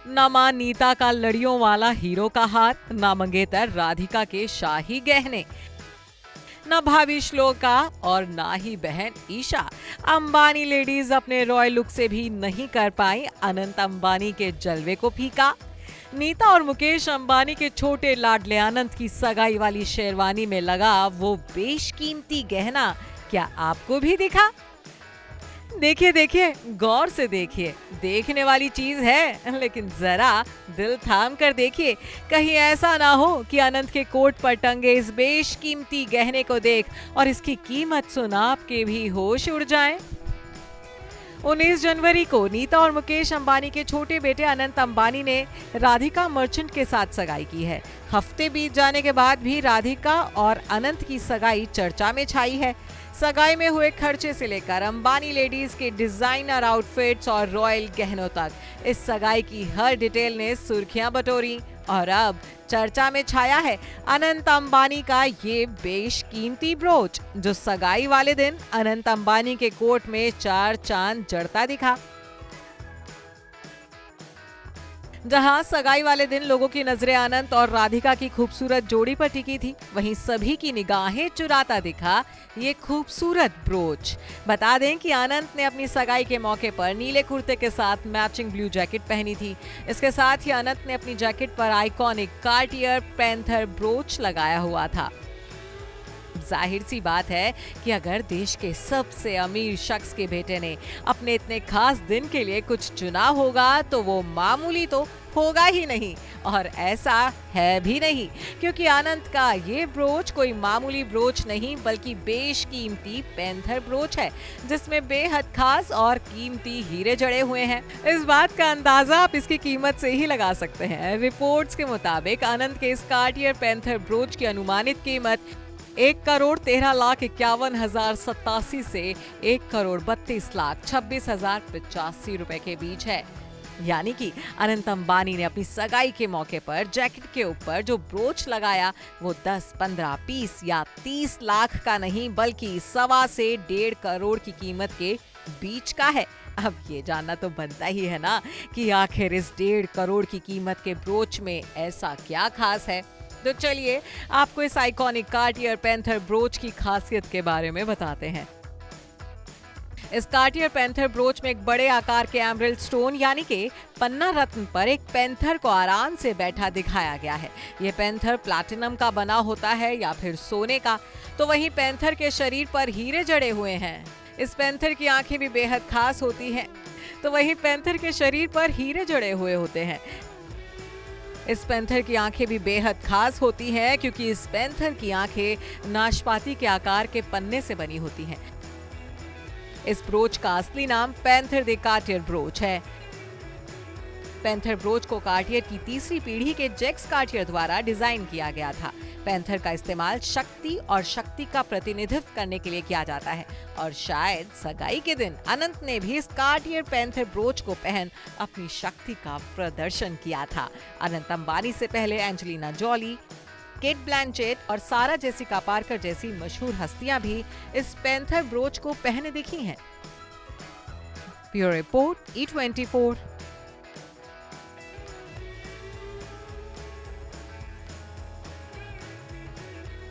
न मां नीता का लड़ियों वाला हीरो का हार, न मंगेतर राधिका के शाही गहने, न भाभी श्लोका और ना ही बहन ईशा। अंबानी लेडीज अपने रॉयल लुक से भी नहीं कर पाई अनंत अंबानी के जलवे को फीका। नीता और मुकेश अंबानी के छोटे लाडले अनंत की सगाई वाली शेरवानी में लगा वो बेशकीमती गहना क्या आपको भी दिखा? देखिए देखिए, गौर से देखिए, देखने वाली चीज है, लेकिन जरा दिल थाम कर देखिए, कहीं ऐसा ना हो कि अनंत के कोट पर टंगे इस बेशकीमती गहने को देख और इसकी कीमत सुन आपके भी होश उड़ जाएं। 19 जनवरी को नीता और मुकेश अंबानी के छोटे बेटे अनंत अंबानी ने राधिका मर्चेंट के साथ सगाई की है। हफ्ते बीत जाने के बाद भी राधिका और अनंत की सगाई चर्चा में छाई है। सगाई में हुए खर्चे से लेकर अंबानी लेडीज के डिजाइनर आउटफिट्स और रॉयल गहनों तक इस सगाई की हर डिटेल ने सुर्खियां बटोरी और अब चर्चा में छाया है अनंत अंबानी का ये बेशकीमती ब्रोच, जो सगाई वाले दिन अनंत अंबानी के कोट में चार चांद जड़ता दिखा। जहां सगाई वाले दिन लोगों की नजरें अनंत और राधिका की खूबसूरत जोड़ी पर टिकी थी, वहीं सभी की निगाहें चुराता दिखा ये खूबसूरत ब्रोच। बता दें कि अनंत ने अपनी सगाई के मौके पर नीले कुर्ते के साथ मैचिंग ब्लू जैकेट पहनी थी। इसके साथ ही अनंत ने अपनी जैकेट पर आइकॉनिक कार्टियर पैंथर ब्रोच लगाया हुआ था। जाहिर सी बात है कि अगर देश के सबसे अमीर शख्स के बेटे ने अपने इतने खास दिन के लिए कुछ चुना होगा तो वो मामूली तो होगा ही नहीं, और ऐसा है भी नहीं, क्योंकि अनंत का ये ब्रोच कोई मामूली ब्रोच नहीं बल्कि बेशकीमती पैंथर ब्रोच है, जिसमें बेहद खास और कीमती हीरे जड़े हुए हैं। इस बात का अंदाजा आप इसकी कीमत से ही लगा सकते हैं। रिपोर्ट्स के मुताबिक अनंत के इस कार्टियर पैंथर ब्रोच की अनुमानित कीमत 1,13,51,087 से 1,32,26,085 रुपए के बीच है। यानी कि अनंत अंबानी ने अपनी सगाई के मौके पर जैकेट के ऊपर जो ब्रोच लगाया वो 10, 15, 20 या 30 लाख का नहीं बल्कि 1.25 से 1.5 करोड़ की कीमत के बीच का है। अब ये जानना तो बनता ही है ना कि आखिर इस 1.5 करोड़ की कीमत के ब्रोच में ऐसा क्या खास है। तो चलिए आपको इस आइकॉनिक कार्टियर पैंथर ब्रोच की खासियत के बारे में बताते हैं। इस कार्टियर पैंथर ब्रोच में एक बड़े आकार के एमरल्ड स्टोन यानी कि पन्ना रत्न पर एक पैंथर को आराम से बैठा दिखाया गया है। ये पैंथर प्लैटिनम का बना होता है या फिर सोने का। तो वहीं पैंथर के शरीर पर हीरे जड़े हुए हैं। इस पैंथर की आंखें भी बेहद खास होती हैं। तो वहीं पैंथर के शरीर पर हीरे जड़े हुए होते हैं। इस पैंथर की आंखें भी बेहद खास होती हैं क्योंकि इस पैंथर की आंखें नाशपाती के आकार के पन्ने से बनी होती हैं। इस ब्रोच का असली नाम पैंथर दे कार्टियर ब्रोच है। पैंथर ब्रोच को कार्टियर की तीसरी पीढ़ी के जैक्स कार्टियर द्वारा डिजाइन किया गया था। पैंथर का इस्तेमाल शक्ति और शक्ति का प्रतिनिधित्व करने के लिए किया जाता है और शायद सगाई के दिन अनंत ने भी इस कार्टियर पैंथर ब्रोच को पहन अपनी शक्ति का प्रदर्शन किया था। अनंत अंबानी से पहले एंजेलिना जॉली, केट ब्लैंचेट और सारा जेसिका पार्कर जैसी मशहूर हस्तियां भी इस पैंथर ब्रोच को पहने दिखी हैं। Bureau report E24।